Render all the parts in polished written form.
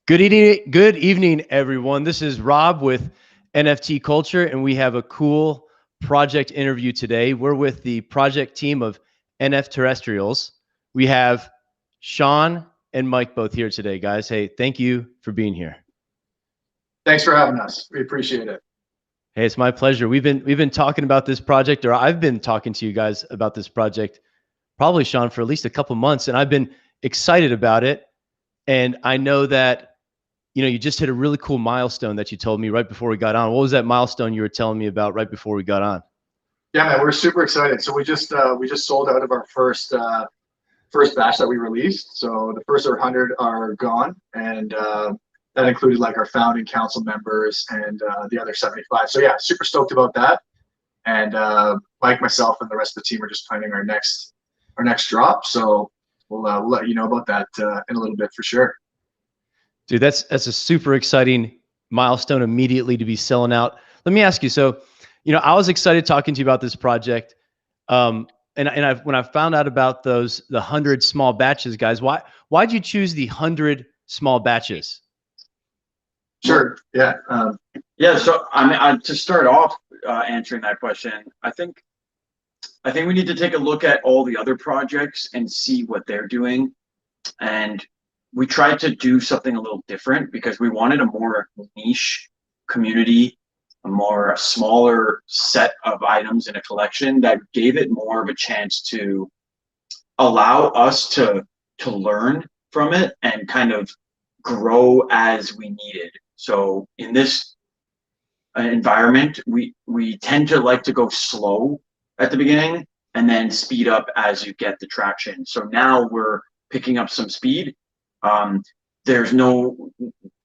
Good evening, everyone. This is Rob with NFT Culture, and we have a cool project interview today. We're with the project team of NFTerrestrials. We have Sean and Mike both here today, guys. Hey, thank you for being here. Thanks for having us. We appreciate it. Hey, it's my pleasure. We've been talking about this project, or I've been talking to you guys about this project, probably Sean, for at least a couple months, and I've been excited about it. And I know that you just hit a really cool milestone that you told me right before we got on. What was that milestone you were telling me about right before we got on? Yeah, man, we're super excited. So we just sold out of our first batch that we released. So the first 100 are gone, and that included like our founding council members and the other 75. So yeah, super stoked about that. And Mike, myself, and the rest of the team are just planning our next drop. So we'll let you know about that in a little bit for sure. Dude, that's a super exciting milestone immediately to be selling out. Let me ask you, so, I was excited talking to you about this project. When I found out about the 100 small batches, guys, why'd you choose the 100 small batches? Sure. Yeah. So I mean, to start off answering that question, I think we need to take a look at all the other projects and see what they're doing. And we tried to do something a little different because we wanted a more niche community, a smaller set of items in a collection that gave it more of a chance to allow us to learn from it and kind of grow as we needed. So in this environment, we tend to like to go slow at the beginning and then speed up as you get the traction. So now we're picking up some speed. There's no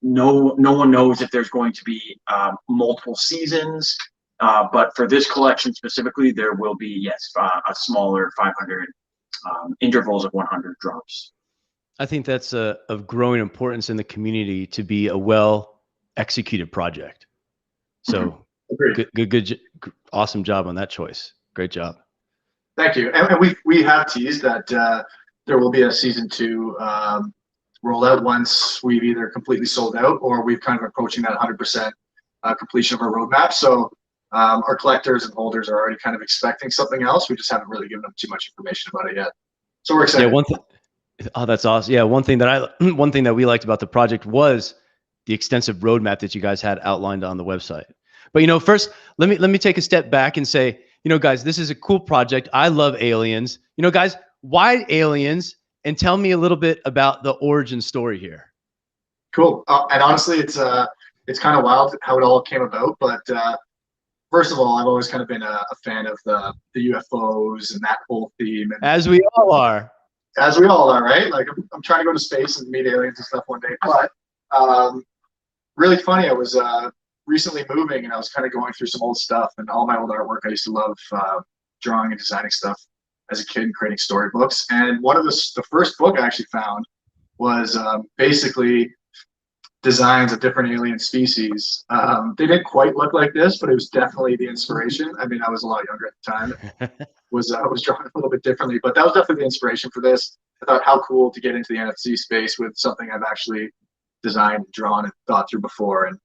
one knows if there's going to be multiple seasons, but for this collection specifically, there will be, yes, a smaller 500 intervals of 100 drops. I think that's of growing importance in the community to be a well-executed project. So good, awesome job on that choice. Great job. Thank you. And we have teased that there will be a season 2 rollout once we've either completely sold out or we've kind of approaching that 100% completion of our roadmap. So our collectors and holders are already kind of expecting something else. We just haven't really given them too much information about it yet. So we're excited. Oh, that's awesome. Yeah, one thing that we liked about the project was the extensive roadmap that you guys had outlined on the website. But first, let me take a step back and say, guys, this is a cool project. I love aliens. Guys, why aliens? And tell me a little bit about the origin story here. Cool. And honestly, it's kind of wild how it all came about. But first of all, I've always kind of been a fan of the UFOs and that whole theme. And as we all are. As we all are, right? Like I'm trying to go to space and meet aliens and stuff one day. But really funny, I was recently moving and I was kind of going through some old stuff and all my old artwork. I used to love drawing and designing stuff as a kid and creating storybooks. And one of the first book I actually found was basically designs of different alien species. They didn't quite look like this, but it was definitely the inspiration. I mean, I was a lot younger at the time. I was drawing a little bit differently, but that was definitely the inspiration for this. I thought how cool to get into the NFT space with something I've actually designed, drawn, and thought through before. And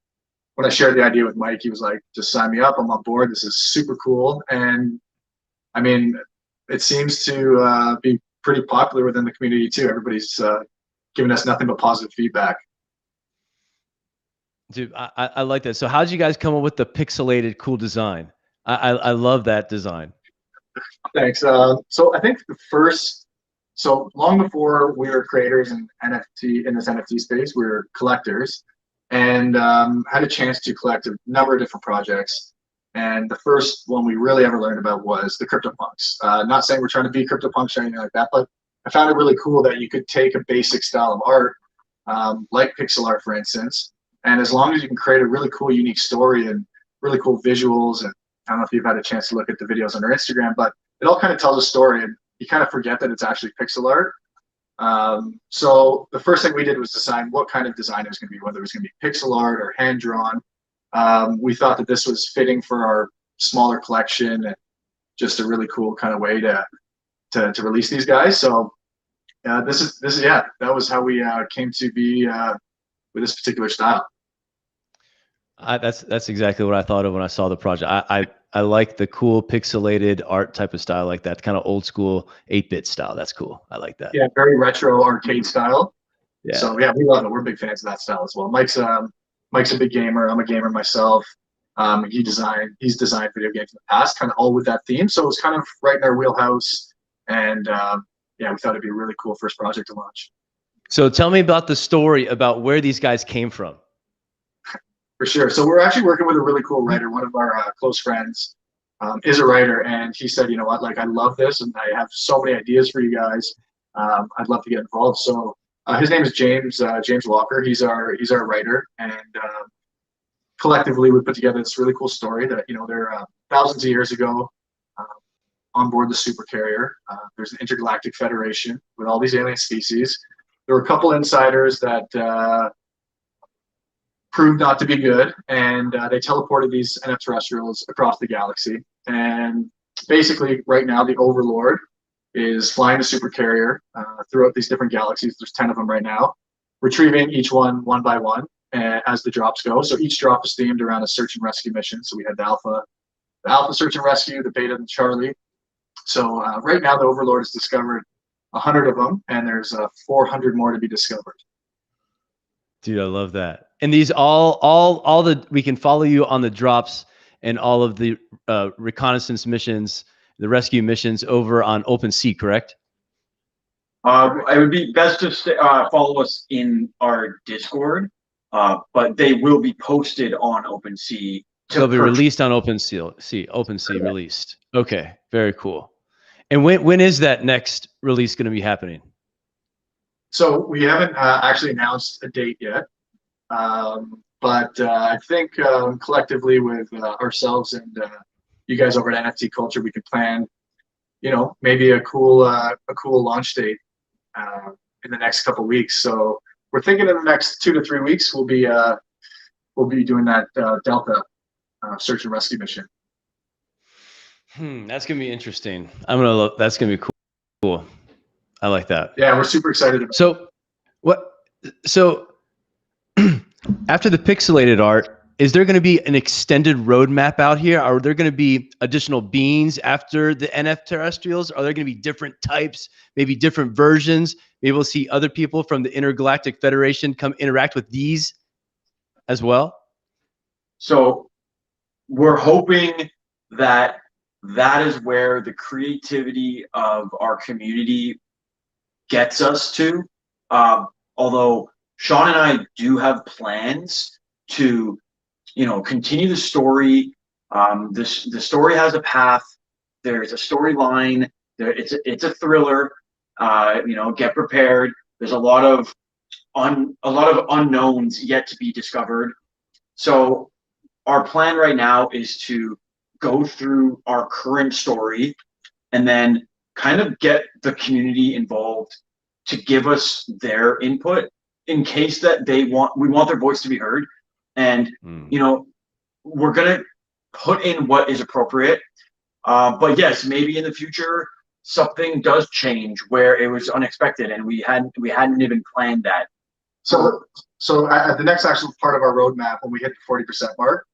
when I shared the idea with Mike, he was like, just sign me up. I'm on board. This is super cool. And I mean, it seems to be pretty popular within the community too. Everybody's giving us nothing but positive feedback. Dude, I like that. So how did you guys come up with the pixelated cool design? I love that design. Thanks. So I think so long before we were creators in this NFT space, we were collectors and had a chance to collect a number of different projects. And the first one we really ever learned about was the CryptoPunks. Not saying we're trying to be CryptoPunks or anything like that, but I found it really cool that you could take a basic style of art, like pixel art, for instance, and as long as you can create a really cool, unique story and really cool visuals, and I don't know if you've had a chance to look at the videos on our Instagram, but it all kind of tells a story, and you kind of forget that it's actually pixel art. So the first thing we did was decide what kind of design it was going to be, whether it was going to be pixel art or hand-drawn. We thought that this was fitting for our smaller collection and just a really cool kind of way to release these guys. So that was how we came to be this particular style. That's exactly what I thought of when I saw the project. I like the cool pixelated art type of style like that, kind of old school 8-bit style. That's cool. I like that. Yeah, very retro arcade style. Yeah. So yeah, we love it. We're big fans of that style as well. Mike's a big gamer. I'm a gamer myself. He's designed video games in the past, kind of all with that theme. So it was kind of right in our wheelhouse. And yeah, we thought it'd be a really cool first project to launch. So tell me about the story about where these guys came from. For sure. So we're actually working with a really cool writer. One of our close friends is a writer, and he said, you know what, like I love this, and I have so many ideas for you guys. I'd love to get involved. So his name is James Walker. He's our writer, and collectively we put together this really cool story that, you know, there thousands of years ago, on board the supercarrier, there's an intergalactic federation with all these alien species. There were a couple insiders that proved not to be good, and they teleported these NFTerrestrials across the galaxy. And basically, right now, the Overlord is flying the supercarrier throughout these different galaxies. There's 10 of them right now, retrieving each one by one as the drops go. So each drop is themed around a search and rescue mission. So we had the Alpha search and rescue, the Beta, and the Charlie. So right now, the Overlord has discovered 100 of them, and there's 400 more to be discovered. Dude, I love that. And these all the, we can follow you on the drops and all of the reconnaissance missions, the rescue missions over on OpenSea, correct? It would be best to follow us in our Discord, but they will be posted on OpenSea. They'll be released on OpenSea released. Okay, very cool. And when is that next release going to be happening? So we haven't actually announced a date yet, but I think collectively with ourselves and you guys over at NFT Culture, we could plan, you know, maybe a cool launch date in the next couple of weeks. So we're thinking in the next 2 to 3 weeks we'll be doing that Delta search and rescue mission. That's gonna be interesting. That's gonna be cool. I like that. Yeah, we're super excited about it. So after the pixelated art, is there going to be an extended roadmap out here? Are there going to be additional beans after the NFTerrestrials? Are there going to be different types, maybe different versions? Maybe we'll see other people from the Intergalactic Federation come interact with these as well? So we're hoping that is where the creativity of our community gets us to. Although Sean and I do have plans to, you know, continue the story. The story has a path. There's a storyline. It's a thriller. You know, get prepared. There's a lot of unknowns yet to be discovered. So our plan right now is to go through our current story and then kind of get the community involved to give us their input in case that we want their voice to be heard. And, you know, we're going to put in what is appropriate. But yes, maybe in the future, something does change where it was unexpected and we hadn't even planned that. So at the next actual part of our roadmap, when we hit the 40% mark,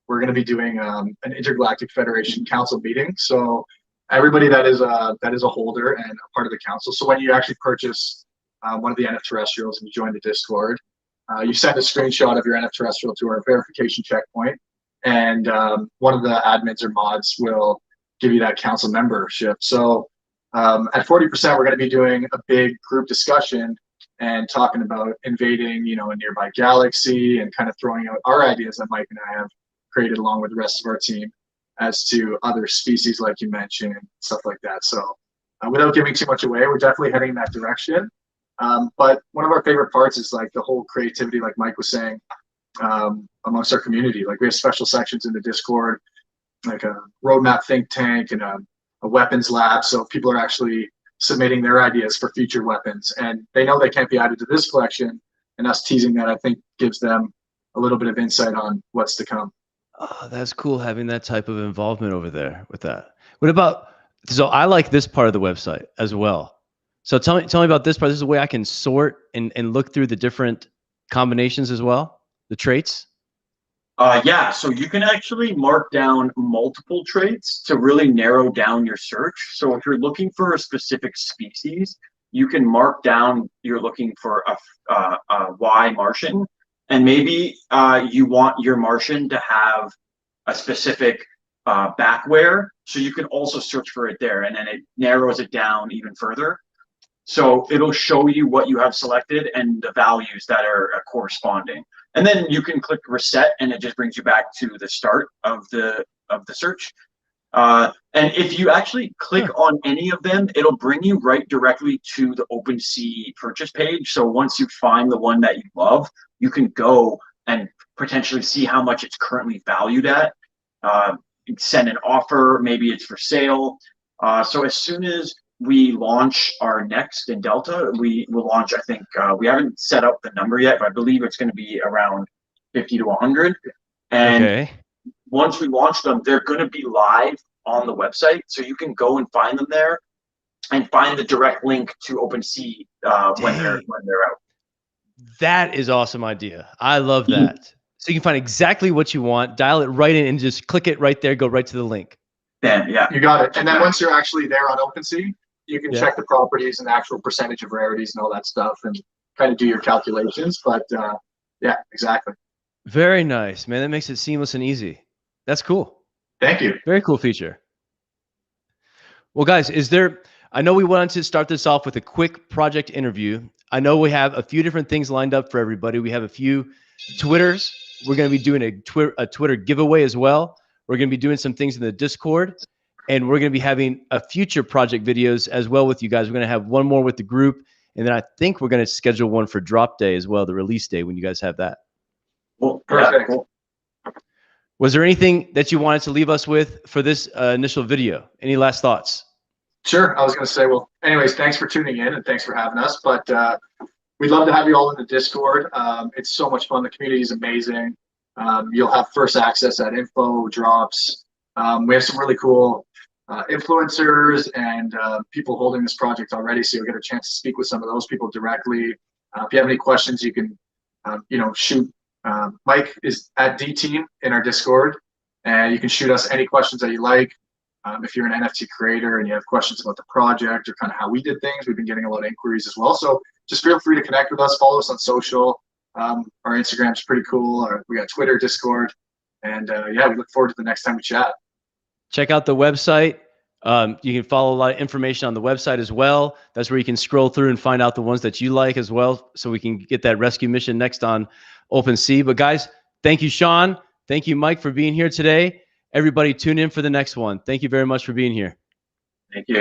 we're going to be doing an Intergalactic Federation Council meeting. So everybody that is a holder and a part of the council. So when you actually purchase one of the NFTerrestrials and you join the Discord, you send a screenshot of your NFTerrestrial to our verification checkpoint, and one of the admins or mods will give you that council membership. So at 40%, we're going to be doing a big group discussion and talking about invading, you know, a nearby galaxy and kind of throwing out our ideas that Mike and I have created along with the rest of our team as to other species like you mentioned, stuff like that. So without giving too much away, we're definitely heading in that direction. But one of our favorite parts is like the whole creativity, like Mike was saying, amongst our community. Like we have special sections in the Discord, like a roadmap think tank and a weapons lab. So people are actually submitting their ideas for future weapons, and they know they can't be added to this collection, and us teasing that, I think, gives them a little bit of insight on what's to come. Oh, that's cool having that type of involvement over there with that. What about, so I like this part of the website as well. So tell me about this part. This is a way I can sort and look through the different combinations as well, the traits? Yeah, so you can actually mark down multiple traits to really narrow down your search. So if you're looking for a specific species, you can mark down you're looking for a Y Martian, and maybe you want your Martian to have a specific back wear, so you can also search for it there, and then it narrows it down even further. So it'll show you what you have selected and the values that are corresponding. And then you can click reset, and it just brings you back to the start of the search. And if you actually click on any of them, it'll bring you right directly to the OpenSea purchase page. So once you find the one that you love, you can go and potentially see how much it's currently valued at. Send an offer, maybe it's for sale. So as soon as we launch our next in Delta, we will launch, I think, we haven't set up the number yet, but I believe it's going to be around 50 to 100. And once we launch them, they're going to be live on the website. So you can go and find them there and find the direct link to OpenSea when they're out. That is awesome idea. I love that. So you can find exactly what you want, dial it right in, and just click it right there, go right to the link. Then, yeah. You got it. And then once you're actually there on OpenSea, you can check the properties and the actual percentage of rarities and all that stuff and kind of do your calculations. But yeah, exactly. Very nice, man. That makes it seamless and easy. That's cool. Thank you. Very cool feature. Well, guys, I know we wanted to start this off with a quick project interview. I know we have a few different things lined up for everybody. We have a few Twitters. We're going to be doing a Twitter giveaway as well. We're going to be doing some things in the Discord, and we're going to be having a future project videos as well with you guys. We're going to have one more with the group, and then I think we're going to schedule one for drop day as well, the release day, when you guys have that. Well, perfect. Cool. Was there anything that you wanted to leave us with for this initial video? Any last thoughts? Sure. I was going to say, well, anyways, thanks for tuning in and thanks for having us. But we'd love to have you all in the Discord. It's so much fun. The community is amazing. You'll have first access at info drops. We have some really cool influencers and people holding this project already, so you'll get a chance to speak with some of those people directly. If you have any questions, you can shoot. Mike is at DTeam in our Discord, and you can shoot us any questions that you like. If you're an NFT creator and you have questions about the project or kind of how we did things, we've been getting a lot of inquiries as well. So just feel free to connect with us. Follow us on social. Our Instagram's pretty cool. We got Twitter, Discord, and yeah, we look forward to the next time we chat. Check out the website. You can follow a lot of information on the website as well. That's where you can scroll through and find out the ones that you like as well, so we can get that rescue mission next on OpenSea. But guys, thank you, Sean. Thank you, Mike, for being here today. Everybody tune in for the next one. Thank you very much for being here. Thank you.